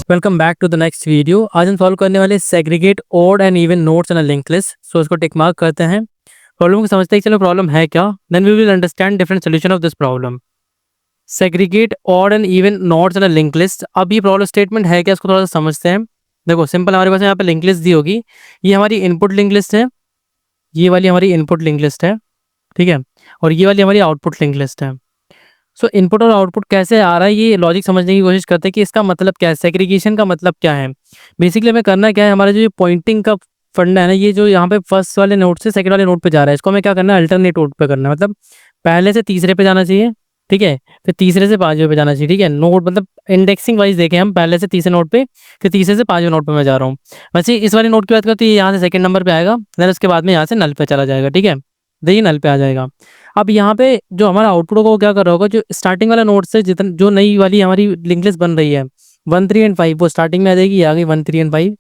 Welcome back to the next video. आज हम solve करने वाले segregate odd and even nodes in a linked list. So इसको tick mark करते हैं। प्रॉब्लम को समझते हैं कि चलो प्रॉब्लम है क्या, then we will understand different solution of this problem. Segregate odd and even nodes in a linked list. अब ये प्रॉब्लम स्टेटमेंट है क्या, इसको थोड़ा सा समझते हैं। देखो सिंपल, हमारे पास यहाँ पे लिंक लिस्ट दी होगी। ये हमारी इनपुट लिंक लिस्ट है, ये वाली हमारी इनपुट लिंक लिस्ट है, ठीक है। और ये वाली हमारी आउटपुट लिंक लिस्ट है। सो इनपुट और आउटपुट कैसे आ रहा है, ये लॉजिक समझने की कोशिश करते हैं कि इसका मतलब क्या है, सेग्रीगेशन का मतलब क्या है। बेसिकली हमें करना क्या है, हमारा जो पॉइंटिंग का फंडा है ना, ये जो यहाँ पे फर्स्ट वाले नोट से सेकंड वाले नोट पे जा रहा है, इसको हमें क्या करना है, अल्टरनेट नोट पे करना है। मतलब पहले से तीसरे पे जाना चाहिए, ठीक है, फिर तीसरे से पांचवें पे जाना चाहिए, ठीक है। नोट मतलब इंडेक्सिंग वाइज देखें हम, पहले से तीसरे नोट पे, फिर तीसरे से पांचवें नोट पे मैं जा रहा हूँ। वैसे इस वाले नोट की बात करें तो ये यहाँ से सेकंड नंबर पे आएगा, देन उसके बाद में यहाँ से नल पे चला जाएगा, ठीक है। देखिए नल पे आ जाएगा। अब यहाँ पे जो हमारा आउटपुट होगा वो क्या कर रहा होगा, जो स्टार्टिंग वाला नोट से जितन जो नई वाली हमारी लिंक लिस्ट बन रही है 1 3 एंड 5, वो स्टार्टिंग में आ जाएगी, ये आ गई 1 3 एंड 5।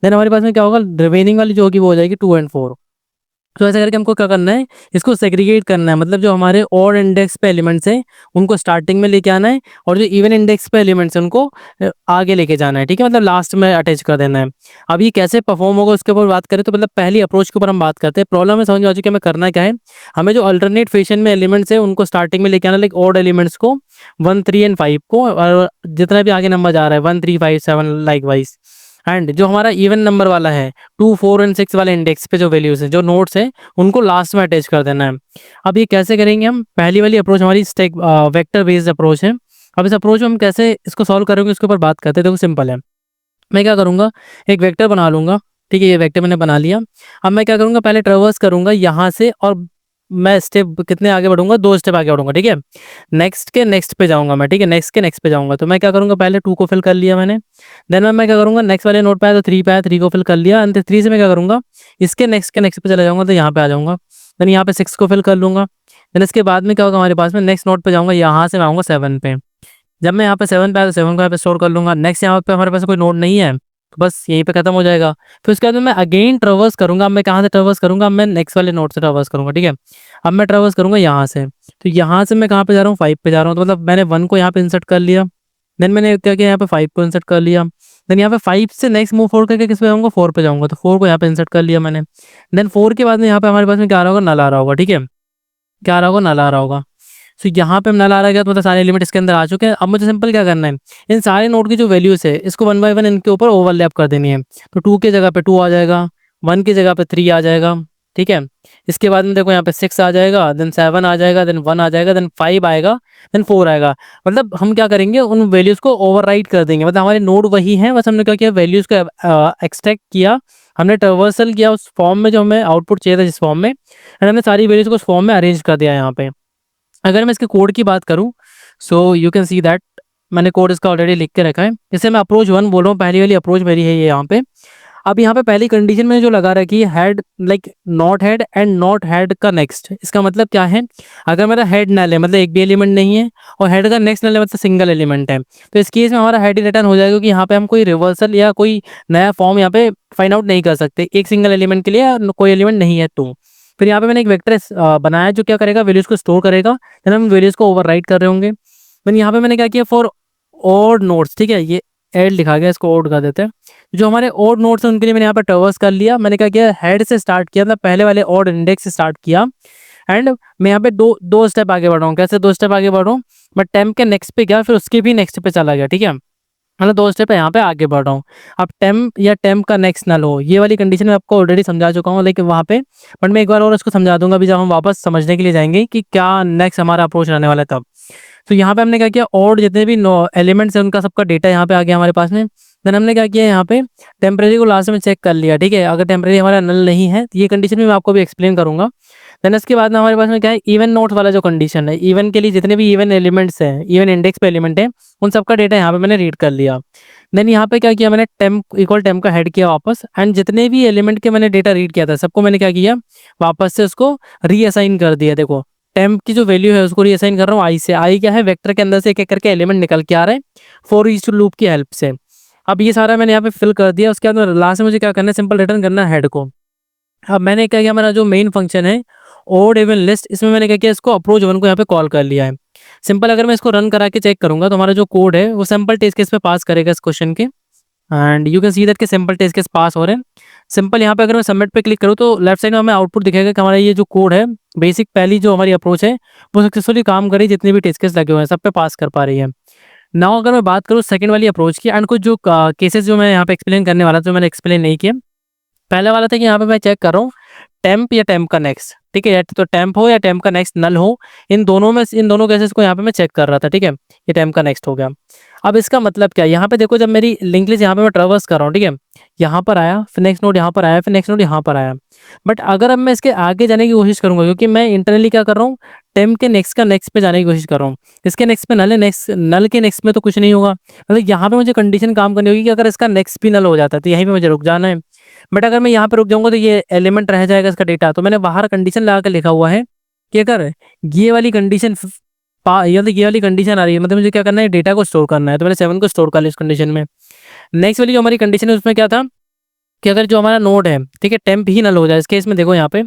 देन हमारे पास में क्या होगा, रिमेनिंग वाली जो होगी वो हो जाएगी 2 एंड 4। तो ऐसा करके हमको क्या करना है, इसको सेग्रीगेट करना है। मतलब जो हमारे ऑड इंडेक्स पे एलिमेंट्स हैं उनको स्टार्टिंग में लेके आना है, और जो इवन इंडेक्स पे एलिमेंट्स हैं उनको आगे लेके जाना है, ठीक है, मतलब लास्ट में अटैच कर देना है। अब ये कैसे परफॉर्म होगा उसके ऊपर बात करें तो मतलब पहली अप्रोच के ऊपर हम बात करते हैं। प्रॉब्लम में समझ में आ चुकी है हमें करना क्या है। हमें जो अल्टरनेट फैशन में एलिमेंट्स है उनको स्टार्टिंग में लेके आना, लाइक ऑड एलिमेंट्स को 1 3 एंड 5 को, और जितना भी आगे नंबर जा रहा है 1 3 5 7 लाइक वाइज। एंड जो हमारा इवन नंबर वाला है 2 4 एंड 6 वाले इंडेक्स पे जो वैल्यूज है, जो नोट्स है, उनको लास्ट में अटैच कर देना है। अब ये कैसे करेंगे हम, पहली वाली अप्रोच हमारी स्टैक वेक्टर बेस्ड अप्रोच है। अब इस अप्रोच में हम कैसे इसको सॉल्व करेंगे उसके ऊपर बात करते हैं। देखो सिंपल है, मैं क्या करूँगा, एक वेक्टर बना लूँगा, ठीक है, ये वेक्टर मैंने बना लिया। अब मैं क्या करूँगा, पहले ट्रेवर्स करूँगा यहाँ से, और मैं स्टेप कितने आगे बढ़ूंगा, 2 स्टेप आगे बढ़ूंगा, ठीक है। नेक्स्ट के नेक्स्ट पे जाऊंगा मैं, ठीक है, नेक्स्ट के नेक्स्ट पे जाऊंगा। तो मैं क्या करूँगा, पहले 2 को फिल कर लिया मैंने। देन मैं क्या करूँगा, नेक्स्ट वाले नोट पे आया तो 3 पे आया, 3 को फिल कर लिया। एंड 3 से मैं क्या करूँगा, इसके नेक्स्ट के नेक्स्ट पे चला जाऊँगा, तो यहाँ पे आ जाऊँगा। देन यहाँ पे 6 को फिल कर लूँगा। देन इसके बाद में क्या होगा हमारे पास में, नेक्स्ट नोट पे जाऊँगा, यहाँ से मैं आऊँगा 7 पे। जब मैं यहाँ पे 7 पे आया तो 7 को यहाँ पे स्टोर कर लूँगा। नेक्स्ट यहाँ पे हमारे पास कोई नोट नहीं है, तो बस यहीं पे खत्म हो जाएगा। फिर उसके बाद में मैं अगेन ट्रेवर्स करूँगा। अब मैं कहाँ से ट्रेवर्स करूँगा, अब मैं नेक्स्ट वाले नोट से ट्रेवर्स करूँगा, ठीक है। अब मैं ट्रेवर्स करूँगा यहाँ से, तो यहाँ से मैं कहाँ पे जा रहा हूँ, 5 पे जा रहा हूँ। तो मतलब मैंने 1 को यहाँ पे इंसर्ट कर लिया। देन मैंने क्या किया, यहाँ पे 5 को इंसर्ट कर लिया। देन यहाँ पे 5 से नेक्स्ट मूव फोर करके किस पे जाऊँगा, 4 पे जाऊँगा, तो 4 को यहाँ पे इंसर्ट कर लिया मैंने। देन 4 के बाद में यहाँ पे हमारे पास में क्या आ रहा होगा, नल आ रहा होगा, ठीक है, क्या आ रहा होगा, नल आ रहा होगा। सो यहाँ पे नल आ रहा है, तो मतलब सारे एलिमेंट इसके अंदर आ चुके हैं। अब मुझे सिंपल क्या करना है, इन सारे नोड की जो वैल्यूज है इसको 1 बाय 1 इनके ऊपर ओवरलैप कर देनी है। तो 2 की जगह पे 2 आ जाएगा, 1 की जगह पे 3 आ जाएगा, ठीक है। इसके बाद में देखो यहाँ पे 6 आ जाएगा, देन 7 आ जाएगा, देन 1 आ जाएगा, देन 5 आएगा, देन 4 आएगा। मतलब हम क्या करेंगे, उन वैल्यूज को ओवरराइट कर देंगे। मतलब हमारे नोड वही है, बस हमने क्या किया, वैल्यूज को एक्सट्रैक्ट किया, हमने ट्रावर्सल किया उस फॉर्म में जो हमें आउटपुट चाहिए था जिस फॉर्म में, एंड हमने सारी वैल्यूज को उस फॉर्म में अरेंज कर दिया यहाँ पे। अगर मैं इसके कोड की बात करूं, so you can see that मैंने कोड इसका ऑलरेडी लिख के रखा है। इसे मैं अप्रोच 1 बोल रहा हूँ, पहली वाली अप्रोच मेरी है ये यहाँ पे। अब यहाँ पे पहली कंडीशन में जो लगा रखी है, head like not head and not head का नेक्स्ट। इसका मतलब क्या है, अगर मेरा हेड नल है मतलब एक भी एलिमेंट नहीं है, और हेड का नेक्स्ट नल है मतलब सिंगल एलिमेंट है, तो इस केस में हमारा हेड ही रिटर्न हो जाएगा, क्योंकि यहाँ पे हम कोई रिवर्सल या कोई नया फॉर्म यहाँ पे फाइंड आउट नहीं कर सकते। एक सिंगल एलिमेंट के लिए कोई एलिमेंट नहीं है तो। फिर यहाँ पे मैंने एक वेक्टर बनाया जो क्या करेगा, वैल्यूज को स्टोर करेगा, देन हम वैल्यूज को ओवरराइट कर रहे होंगे। देन यहाँ पे मैंने क्या किया, फॉर ऑड नोट्स, ठीक है, ये ऐड लिखा गया, इसको ऑड कर देते हैं। जो हमारे ऑड नोट्स हैं उनके लिए मैंने यहाँ पे ट्रेवर्स कर लिया। मैंने क्या किया, हेड से स्टार्ट किया, मतलब पहले वाले ऑड इंडेक्स से स्टार्ट किया, एंड मैं यहाँ पे दो स्टेप आगे बढ़ रहा हूँ। कैसे 2 स्टेप आगे बढ़ रहा हूँ, मैं टेम्प के नेक्स्ट पे गया, फिर उसके भी नेक्स्ट पे चला गया, ठीक है, मतलब 2 स्टेप यहाँ पे आगे बढ़ रहा हूँ। अब टेम्प या टेम्प का नेक्स्ट नल हो, ये वाली कंडीशन मैं आपको ऑलरेडी समझा चुका हूँ, लेकिन वहाँ पे बट मैं एक बार और इसको समझा दूंगा अभी जब हम वापस समझने के लिए जाएंगे कि क्या नेक्स्ट हमारा अप्रोच रहने वाला है तब। तो यहाँ पे हमने क्या किया, और जितने भी एलिमेंट्स हैं उनका सबका डेटा यहाँ पे आ गया हमारे पास में। देन हमने क्या किया, यहाँ पे टेम्परेरी को लास्ट में चेक कर लिया, ठीक है। अगर टेम्परेरी हमारा नल नहीं है तो ये कंडीशन भी मैं आपको भी एक्सप्लेन करूंगा। देन इसके बाद में हमारे पास में क्या है, इवन नोट वाला जो कंडीशन है, इवन के लिए जितने भी इवन एलिमेंट्स हैं, इवन इंडेक्स पे एलिमेंट है, उन सबका डेटा यहाँ पे मैंने रीड कर लिया। देन यहाँ पे क्या किया, मैंने टेम्प इक्वल टेम्प का हेड किया वापस, एंड जितने भी एलिमेंट के मैंने डेटा रीड किया था सबको मैंने क्या किया, वापस से उसको रीअसाइन कर दिया। देखो टेम्प की जो वैल्यू है उसको रीअसाइन कर रहा हूँ आई से। आई क्या है, वेक्टर के अंदर से एक एक करके एलिमेंट निकल के आ रहे हैं फॉर ईच लूप की हेल्प से। अब ये सारा मैंने यहाँ पे फिल कर दिया। उसके बाद लास्ट में मुझे क्या करना है, सिंपल रिटर्न करना है हेड को। अब मैंने क्या किया, मेरा जो मेन फंक्शन है ऑड इवन लिस्ट, इसमें मैंने क्या किया, इसको अप्रोच 1 को यहाँ पे कॉल कर लिया है। सिंपल अगर मैं इसको रन करा के चेक करूंगा तो हमारा जो कोड है वो सिंपल टेस्ट केस पे पास करेगा इस क्वेश्चन के। And you can see that के सिंपल टेस्ट केस पास हो रहे हैं। सिंपल यहाँ पे अगर मैं सबमिट पे क्लिक करूँ तो लेफ्ट साइड में हमें आउटपुट दिखेगा कि हमारा ये जो कोड है, बेसिक पहली जो हमारी अप्रोच है वो सक्सेसफुली काम कर रही है, जितने भी टेस्ट केस लगे हुए हैं सब पे पास कर पा रही है। नाउ अगर मैं बात करूँ सेकंड वाली अप्रोच की, एंड कुछ जो केसेस जो मैं यहाँ पे एक्सप्लेन करने वाला था जो मैंने एक्सप्लेन नहीं किया। पहले वाला था कि यहाँ पे मैं चेक कर रहा हूँ टेम्प या टेम्प का नेक्स्ट, ठीक है, या तो टेम्प हो या टेम्प का नेक्स्ट नल हो, इन दोनों केसेस को यहाँ पे मैं चेक कर रहा था, ठीक है, ये टेम्प का नेक्स्ट हो गया। अब इसका मतलब क्या है, यहाँ पे देखो जब मेरी लिंक लिस्ट यहाँ पे मैं ट्रेवर्स कर रहा हूँ, ठीक है, यहाँ पर आया, फिर नेक्स्ट नोड यहाँ पर आया, फिर नेक्स्ट नोड यहाँ पर आया, बट अगर अब मैं इसके आगे जाने की कोशिश करूंगा, क्योंकि मैं इंटरनली क्या कर रहा हूँ, टेम्प के नेक्स्ट का नेक्स्ट पे जाने की कोशिश कर रहा हूँ, इसके नेक्स्ट पे नल है, नेक्स्ट नल के नेक्स्ट में तो कुछ नहीं होगा, मतलब यहाँ पे मुझे कंडीशन काम करनी होगी कि अगर इसका नेक्स्ट भी नल हो जाता है तो यहीं पे मुझे रुक जाना है। बट अगर मैं यहाँ पे रुक जाऊंगा तो ये एलिमेंट रह जाएगा इसका डेटा, तो मैंने बाहर कंडीशन लगा के लिखा हुआ है कि अगर ये वाली कंडीशन ये वाली कंडीशन आ रही है, मतलब मुझे क्या करना है, डेटा को स्टोर करना है, तो मैंने 7 को स्टोर कर लिया इस कंडीशन में। नेक्स्ट वाली जो हमारी कंडीशन है उसमें क्या था कि अगर जो हमारा नोड है, ठीक है, टेम्प ही नल हो जाए, इस केस में देखो यहाँ पे,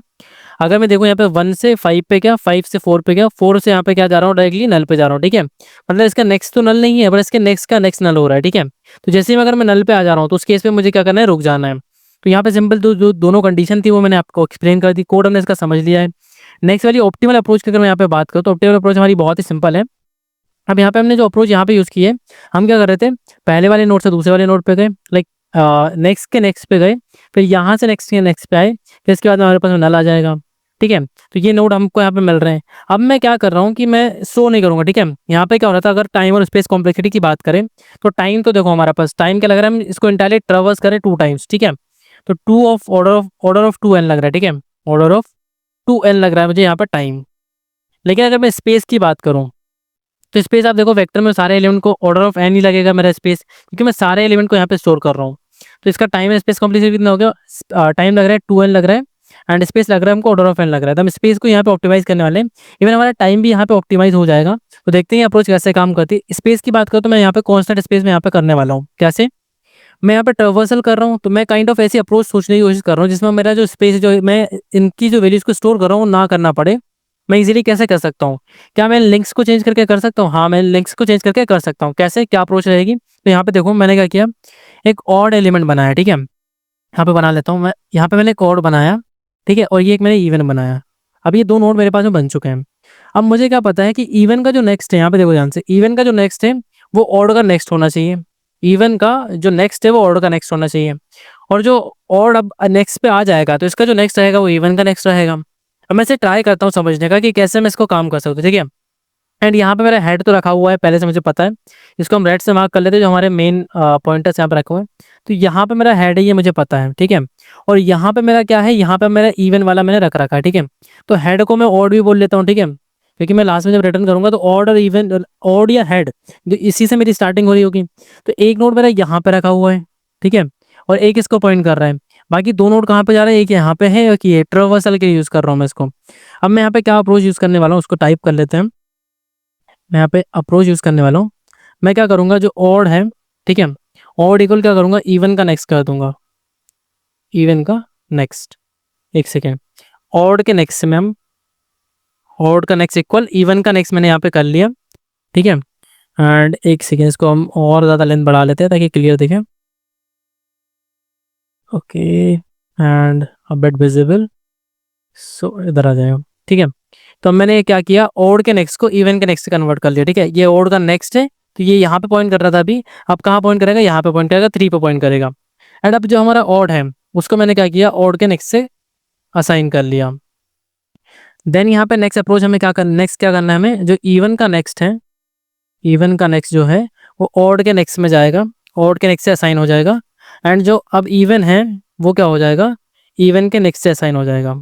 अगर मैं देखूँ यहाँ पे 1 से 5 पे क्या, 5 से 4 पे क्या, 4 से यहाँ पे क्या जा रहा हूँ, डायरेक्टली नल पे जा रहा हूँ, ठीक है, मतलब इसका नेक्स्ट तो नल नहीं है पर इसके नेक्स्ट का नेक्स्ट नल हो रहा है, ठीक है। तो जैसे ही अगर मैं नल पे आ जा रहा हूँ तो उस केस पे मुझे क्या करना है, रुक जाना है। तो यहाँ पे सिंपल जो दोनों कंडीशन थी वो मैंने आपको एक्सप्लेन कर दी, कोड हमने इसका समझ लिया है। नेक्स्ट वाली ऑप्टिमल अप्रोच की अगर मैं यहाँ पे बात करूँ तो ऑप्टिमल अप्रोच हमारी बहुत ही सिंपल है। अब यहाँ पे हमने जो अप्रोच यहाँ पे यूज़ की है, हम क्या कर रहे थे, पहले वाले नोड से दूसरे वाले नोड पे गए, लाइक नेक्स्ट के नेक्स्ट पे गए, फिर यहाँ से नेक्स्ट के नेक्स्ट पे आए, फिर इसके बाद हमारे पास नल आ जाएगा, ठीक है। तो ये नोड हमको यहाँ पे मिल रहे हैं। अब मैं क्या कर रहा हूँ कि मैं शो नहीं करूँगा, ठीक है। यहाँ पे क्या हो रहा था, अगर टाइम और स्पेस कॉम्प्लेक्सिटी की बात करें तो टाइम तो देखो हमारे पास टाइम क्या लग रहा है, हम इसको इंटायरली ट्रेवर्स करें 2 टाइम्स, ठीक है, तो ऑर्डर ऑफ 2n लग रहा है, ठीक है, ऑर्डर ऑफ 2n लग रहा है मुझे यहाँ पर टाइम। लेकिन अगर मैं स्पेस की बात करूँ तो स्पेस आप देखो वेक्टर में सारे एलिमेंट को ऑर्डर ऑफ एन ही लगेगा मेरा स्पेस, क्योंकि मैं सारे एलिमेंट को यहाँ पे स्टोर कर रहा हूँ। तो इसका टाइम एंड स्पेस कॉम्प्लेक्सिटी कितना हो गया, टाइम लग रहा है 2n लग रहा है, एंड स्पेस लग रहा है हमको ऑर्डर ऑफ एन लग रहा है, तो हम स्पेस को यहाँ पे ऑप्टिमाइज करने वाले हैं। इवन हमारा टाइम भी यहाँ पे ऑप्टिमाइज हो जाएगा। तो देखते हैं अप्रोच कैसे काम करती है। स्पेस की बात करूँ तो मैं यहाँ पे कॉन्स्टेंट स्पेस में यहाँ पे करने वाला हूँ। कैसे, मैं यहाँ पे ट्रावर्सल कर रहा हूँ, तो मैं काइंड ऑफ ऐसी अप्रोच सोचने की कोशिश कर रहा हूँ जिसमें मेरा जो स्पेस जो मैं इनकी जो वैल्यूज को स्टोर कर रहा हूँ ना करना पड़े। मैं इजीली कैसे कर सकता हूँ, क्या मैं लिंक्स को चेंज करके कर सकता हूँ? हाँ, मैं लिंक्स को चेंज करके कर सकता हूँ। कैसे, क्या अप्रोच रहेगी? तो यहाँ पे देखो मैंने क्या किया, एक ऑड एलिमेंट बनाया, ठीक है, यहाँ पे बना लेता हूँ मैं। यहाँ पे मैंने एक ऑड बनाया, ठीक है, और ये एक मैंने इवन बनाया। अब ये दो नोड मेरे पास में बन चुके हैं। अब मुझे क्या पता है कि इवन का जो नेक्स्ट है, यहाँ पे देखो ध्यान से, इवन का जो नेक्स्ट है वो ऑड का नेक्स्ट होना चाहिए। इवन का जो नेक्स्ट है वो ऑड का नेक्स्ट होना चाहिए, और जो ऑड अब नेक्स्ट पे आ जाएगा तो इसका जो नेक्स्ट रहेगा वो इवन का नेक्स्ट रहेगा। अब मैं इसे ट्राई करता हूँ समझने का कि कैसे मैं इसको काम कर सकता हूँ, ठीक है। एंड यहाँ पे मेरा हेड तो रखा हुआ है पहले से, मुझे पता है। इसको हम रेड से मार्क कर लेते हैं, जो हमारे मेन पॉइंटर्स यहाँ पे रखे हुए हैं। तो यहाँ पे मेरा हेड है, ये मुझे पता है, ठीक है। और यहाँ पे मेरा क्या है, यहाँ पे मेरा इवन वाला मैंने रख रखा है, ठीक है। तो हेड को मैं ऑड भी बोल लेता हूँ, ठीक है, क्योंकि मैं लास्ट में जब रिटर्न करूंगा तो ऑड और इवन, ऑड या हेड जो इसी से मेरी स्टार्टिंग हो रही होगी। तो एक नोड मेरा यहाँ पे रखा हुआ है, ठीक है, और एक इसको पॉइंट कर रहा है। बाकी दो नोड कहाँ पे जा रहे हैं, एक यहाँ पे है, एक ये ट्रावर्सल के लिए यूज़ कर रहा हूँ मैं इसको। अब मैं यहाँ पे क्या अप्रोच यूज़ करने वाला हूँ उसको टाइप कर लेते हैं। मैं यहाँ पे अप्रोच यूज़ करने वाला हूँ। मैं क्या करूँगा, जो ऑड है, ठीक है, ऑड इक्वल क्या करूँगा, इवन का नेक्स्ट कर दूंगा, इवन का नेक्स्ट। एक सेकेंड, ऑड के नेक्स्ट से मैं हम ऑड का नेक्स्ट इक्वल इवन का नेक्स्ट मैंने यहाँ पे कर लिया, ठीक है। एंड एक सेकेंड, इसको हम और ज़्यादा लेंथ बढ़ा लेते हैं ताकि क्लियर दिखे। Okay, and a bit visible, so इधर आ जाएगा, ठीक है। तो अब मैंने क्या किया, ऑड के नेक्स्ट को इवन के नेक्स्ट से कन्वर्ट कर लिया, ठीक है। ये ऑड का नेक्स्ट है तो ये यहाँ पे पॉइंट कर रहा था अभी, अब कहाँ पॉइंट करेगा, यहाँ पे पॉइंट करेगा, 3 पे पॉइंट करेगा। एंड अब जो हमारा ऑड है उसको मैंने क्या किया, ऑड के नेक्स्ट से असाइन कर लिया। देन यहाँ पे नेक्स्ट अप्रोच हमें क्या करना, नेक्स्ट क्या करना है हमें, जो इवन का नेक्स्ट है, इवन का नेक्स्ट जो है वो ऑड के नेक्स्ट में जाएगा, ऑड के नेक्स्ट से असाइन हो जाएगा। एंड जो अब इवन है वो क्या हो जाएगा, इवन के नेक्स्ट से असाइन हो जाएगा,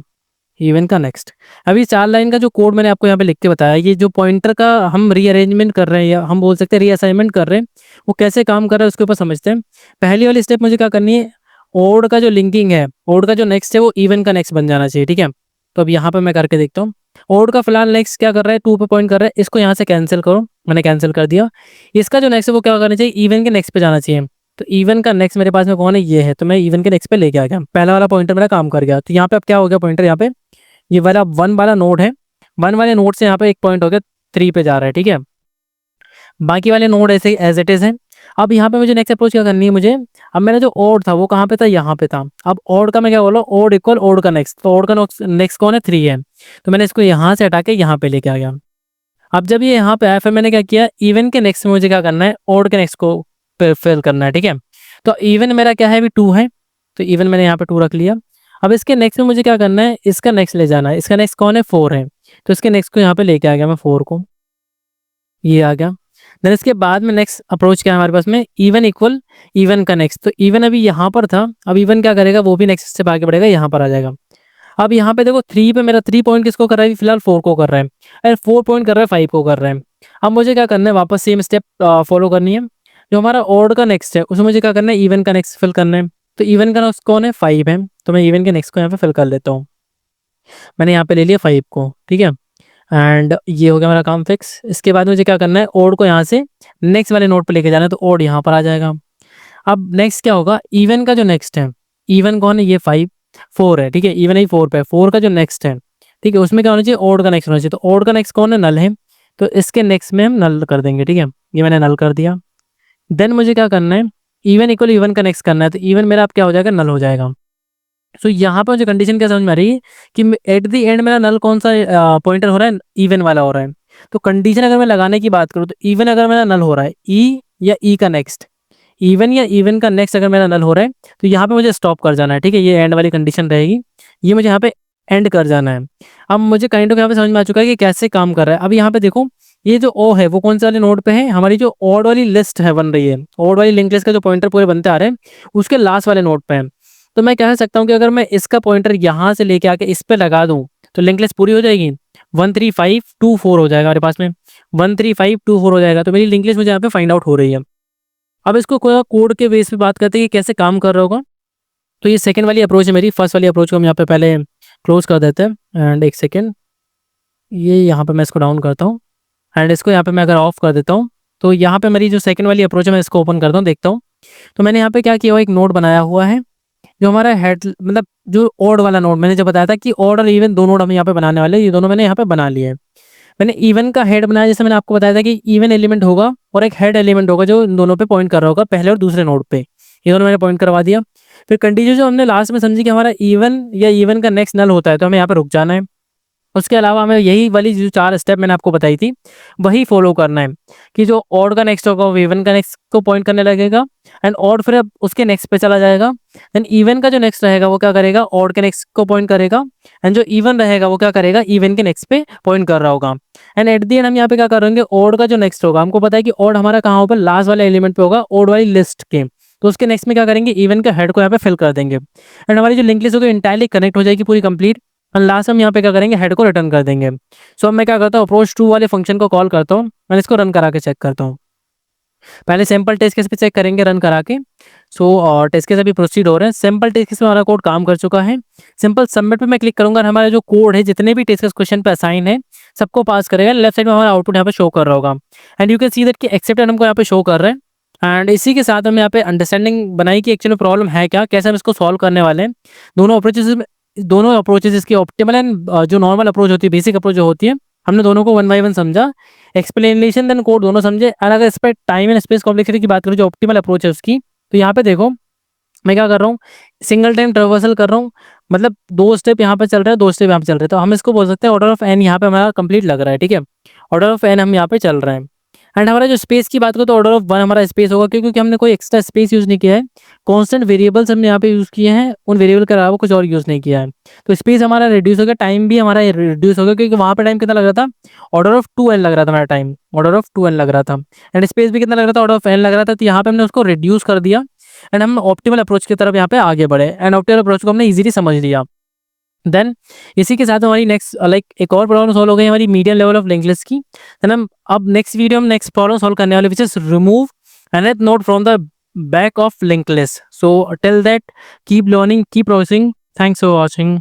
इवन का नेक्स्ट। अभी 4 लाइन का जो कोड मैंने आपको यहाँ पे लिख के बताया, ये जो पॉइंटर का हम रीअरेंजमेंट कर रहे हैं या हम बोल सकते हैं रीअसाइनमेंट कर रहे हैं, वो कैसे काम कर रहा है उसके ऊपर समझते हैं। पहली वाली स्टेप मुझे क्या करनी है, ओड का जो लिंकिंग है, ओड का जो नेक्स्ट है वो इवन का नेक्स्ट बन जाना चाहिए, ठीक है। तो अब यहाँ पे मैं करके देखता हूँ। ओड का फिलहाल नेक्स्ट क्या कर रहा है, 2 पे पॉइंट कर रहा है, इसको यहाँ से कैंसिल करो, मैंने कैंसिल कर दिया। इसका जो नेक्स्ट है वो क्या करना चाहिए, इवन के नेक्स्ट पे जाना चाहिए। तो इवन का नेक्स्ट मेरे पास में कौन है, ये है, तो मैं इवन के नेक्स्ट पे लेके आ गया, पहला वाला पॉइंटर मेरा काम कर गया। तो यहाँ पे अब क्या हो गया, पॉइंटर यहाँ पे ये वाला 1 वाला नोड है, 1 वाले नोड से यहाँ पे एक पॉइंट हो गया 3 पे जा रहा है, ठीक है। बाकी वाले नोड ऐसे एज इट इज है। अब यहाँ पे मुझे नेक्स्ट अप्रोच क्या करनी है मुझे, अब मेरा जो ओड था वो कहाँ पे था, यहाँ पे था। अब ओड का मैं क्या बोला, ओड इक्वल ओड का नेक्स्ट, तो ओड का नेक्स्ट कौन है, 3 है। तो मैंने इसको यहाँ से हटा के यहाँ पे लेके आ गया। अब जब ये यहाँ पे आया फिर मैंने क्या किया, इवन के नेक्स्ट में मुझे क्या करना है, ओड के नेक्स्ट को फिल करना है, ठीक है। तो इवन मेरा क्या है, अभी 2 है, तो इवन मैंने यहाँ पे 2 रख लिया। अब इसके नेक्स्ट में मुझे क्या करना है, इसका नेक्स्ट ले जाना है, इसका नेक्स्ट कौन है, 4 है। तो इसके नेक्स्ट को यहाँ पे लेके आ गया मैं 4 को, ये आ गया। देन इसके बाद में नेक्स्ट अप्रोच क्या है हमारे पास में, इवन इक्वल इवन का नेक्स्ट। तो इवन अभी यहाँ पर था, अब इवन क्या करेगा, वो भी नेक्स्ट से आगे बढ़ेगा, यहाँ पर आ जाएगा। अब यहाँ पे देखो 3 पे मेरा 3 पॉइंट किसको कर रहा है, फिलहाल 4 को कर रहा है, अरे 4 पॉइंट कर रहा है 5 को कर रहा है। अब मुझे क्या करना है, वापस सेम स्टेप फॉलो करनी है। जो हमारा ऑड का नेक्स्ट है उसमें मुझे क्या करना है, इवन का नेक्स्ट फिल करना है। तो इवन का नेक्स्ट कौन है, 5 है, तो मैं इवन के नेक्स्ट को यहाँ पे फिल कर लेता हूँ। मैंने यहाँ पे ले लिया 5 को, ठीक है। एंड ये हो गया मेरा काम फिक्स। इसके बाद मुझे क्या करना है, ओड को यहाँ से नेक्स्ट वाले नोट पे लेके जाना है, तो ओड यहाँ पर आ जाएगा। अब नेक्स्ट क्या होगा, इवन का जो नेक्स्ट है, इवन कौन है, ये 4 है, ठीक है, इवन ही 4 पे, 4 का जो नेक्स्ट है, ठीक है, उसमें क्या होना चाहिए, ओड का नेक्स्ट होना चाहिए। तो ओड का नेक्स्ट कौन है, नल है, तो इसके नेक्स्ट में हम नल कर देंगे, ठीक है, ये मैंने नल कर दिया। देन मुझे क्या करना है, इवन इक्वल इवन का नेक्स्ट करना है, तो इवन मेरा अब क्या हो जाएगा, नल हो जाएगा। सो यहाँ पे मुझे कंडीशन क्या समझ में आ रही है कि एट द एंड मेरा नल कौन सा पॉइंटर हो रहा है, इवन वाला हो रहा है। तो कंडीशन अगर मैं लगाने की बात करूँ तो इवन अगर मेरा नल हो रहा है, ई या ई का नेक्स्ट, इवन या इवन का नेक्स्ट अगर मेरा नल हो रहा है, तो यहाँ पे मुझे स्टॉप कर जाना है, ठीक है, ये एंड वाली कंडीशन रहेगी, ये मुझे यहाँ पे एंड कर जाना है। अब मुझे काइंड ऑफ यहाँ पे समझ में आ चुका है कि कैसे काम कर रहा है। अब यहाँ पे देखो, ये जो ओ है वो कौन से वाले नोड पे है, हमारी जो ऑड वाली लिस्ट है बन रही है, ऑड वाली लिंक लिस्ट का जो पॉइंटर पूरे बनते आ रहे हैं उसके लास्ट वाले नोड पे है। तो मैं कह सकता हूँ कि अगर मैं इसका पॉइंटर यहाँ से लेके आके इस पे लगा दूँ तो लिंक लिस्ट पूरी हो जाएगी, 13524 हो जाएगा मेरे पास में, 13524 हो जाएगा। तो मेरी लिंक लिस्ट मुझे यहाँ पे फाइंड आउट हो रही है। अब इसको कोड के बेस पे बात करते हैं कि कैसे काम कर रहा होगा। तो ये सेकंड वाली अप्रोच है मेरी, फर्स्ट वाली अप्रोच को हम यहाँ पे पहले क्लोज कर देते हैं। एंड एक सेकेंड, ये यहाँ पे मैं इसको डाउन करता हूँ एंड इसको यहाँ पे मैं अगर ऑफ कर देता हूँ, तो यहाँ पे मेरी जो सेकंड वाली अप्रोच है मैं इसको ओपन करता हूँ, देखता हूँ। तो मैंने यहाँ पे क्या किया हुआ, एक नोड बनाया हुआ है जो हमारा हेड, मतलब जो ऑड वाला नोड, मैंने जो बताया था कि ऑड और इवन दो नोड हम यहाँ पे बनाने वाले हैं, ये दोनों मैंने यहाँ पे बना लिए हैं। मैंने इवन का हेड बनाया, जैसे मैंने आपको बताया था कि इवन एलिमेंट होगा और एक हेड एलिमेंट होगा जो इन दोनों पे पॉइंट कर रहा होगा, पहले और दूसरे नोड पे, ये दोनों मैंने पॉइंट करवा दिया। फिर कंडीशन जो हमने लास्ट में समझी कि हमारा इवन या इवन का नेक्स्ट नल होता है, तो हमें यहाँ पे रुक जाना है। उसके अलावा हमें यही वाली जो 4 स्टेप मैंने आपको बताई थी वही फॉलो करना है कि जो ऑड का नेक्स्ट होगा वो इवन का नेक्स्ट को पॉइंट करने लगेगा एंड ऑड फिर अब उसके नेक्स्ट पे चला जाएगा। देन इवन का जो नेक्स्ट रहेगा वो क्या करेगा, ऑड के नेक्स्ट को पॉइंट करेगा एंड जो इवन रहेगा वो क्या करेगा, इवन के नेक्स्ट पे पॉइंट कर रहा होगा। एंड एट दी एंड हम यहाँ पे क्या करेंगे, ऑड का जो नेक्स्ट होगा, हमको पता है कि ऑड हमारा कहाँ होगा, लास्ट वाले एलिमेंट पे होगा, ऑड वाली लिस्ट के, तो उसके नेक्स्ट में क्या करेंगे, इवन के हेड को यहाँ पे फिल कर देंगे एंड हमारी जो लिंक लिस्ट होगी इंटायरली कनेक्ट हो जाएगी पूरी कंप्लीट। और लास्ट हम यहाँ पे क्या करेंगे, हेड को रिटर्न कर देंगे। सो अब मैं क्या करता हूँ, अप्रोच 2 वाले फंक्शन को कॉल करता हूँ, मैंने इसको रन करा के चेक करता हूँ। पहले सैंपल टेस्ट केस पे चेक करेंगे रन करा के। सो टेस्ट केस अभी प्रोसीड हो रहे हैं। सैंपल टेस्ट केस में हमारा कोड काम कर चुका है। सिंपल सबमिट पे मैं क्लिक करूंगा, हमारा जो कोड है जितने भी टेस्ट केस क्वेश्चन पे असाइन है सबको पास करेगा। लेफ्ट साइड में हमारा आउटपुट यहाँ पे शो कर रहा होगा and you can see that कि एक्सेप्टेड हमको यहाँ पे शो कर रहे हैं। एंड इसी के साथ हम यहाँ पे अंडरस्टैंडिंग बनाई कि एक्चुअली प्रॉब्लम है क्या, कैसे हम इसको सॉल्व करने वाले हैं। दोनों अप्रोचेस इसकी ऑप्टिमल एंड जो नॉर्मल अप्रोच होती है, बेसिक अप्रोच जो होती है, हमने दोनों को 1 बाय 1 समझा, एक्सप्लेनेशन देन कोड दोनों समझे। और अगर इस पर टाइम एंड स्पेस कॉम्प्लेक्सिटी की बात करूँ जो ऑप्टिमल अप्रोच है उसकी, तो यहाँ पे देखो मैं क्या कर रहा हूँ, सिंगल टाइम ट्रावर्सल कर रहा हूँ, मतलब 2 स्टेप यहाँ पे चल रहे हैं, 2 स्टेप यहाँ पे चल रहे हैं, तो हम इसको बोल सकते हैं ऑर्डर ऑफ एन यहाँ पे हमारा कंप्लीट लग रहा है, ठीक है, ऑर्डर ऑफ एन हम यहाँ पे चल रहे हैं। एंड हमारा जो स्पेस की बात करो तो ऑर्डर ऑफ 1 हमारा स्पेस होगा, क्योंकि हमने कोई एक्स्ट्रा स्पेस यूज़ नहीं किया है, कांस्टेंट वेरिएबल्स हमने यहाँ पे यूज़ किए हैं, उन वेरिएबल के अलावा कुछ और यूज़ नहीं किया है। तो स्पेस हमारा रिड्यूस हो गया, टाइम भी हमारा रिड्यूस हो गया, क्योंकि वहाँ पे टाइम कितना लग रहा था, ऑर्डर ऑफ 2n लग रहा था हमारा टाइम, ऑर्डर ऑफ 2n लग रहा था। एंड स्पेस भी कितना लग रहा था, ऑर्डर ऑफ n लग रहा था। तो यहाँ पे हमने उसको रिड्यूस कर दिया एंड हम ऑप्टिमल अप्रोच की तरफ यहाँ पे आगे बढ़े एंड ऑप्टिमल अप्रोच को हमने इजीली समझ लिया। देन इसी के साथ हमारी नेक्स्ट एक और प्रॉब्लम सॉल्व हो गई हमारी medium level of link list की। देन हम अब नेक्स्ट वीडियो में नेक्स्ट प्रॉब्लम सॉल्व करने वाले which is remove nth node from the back of link list. So till that keep learning, keep processing. Thanks for watching.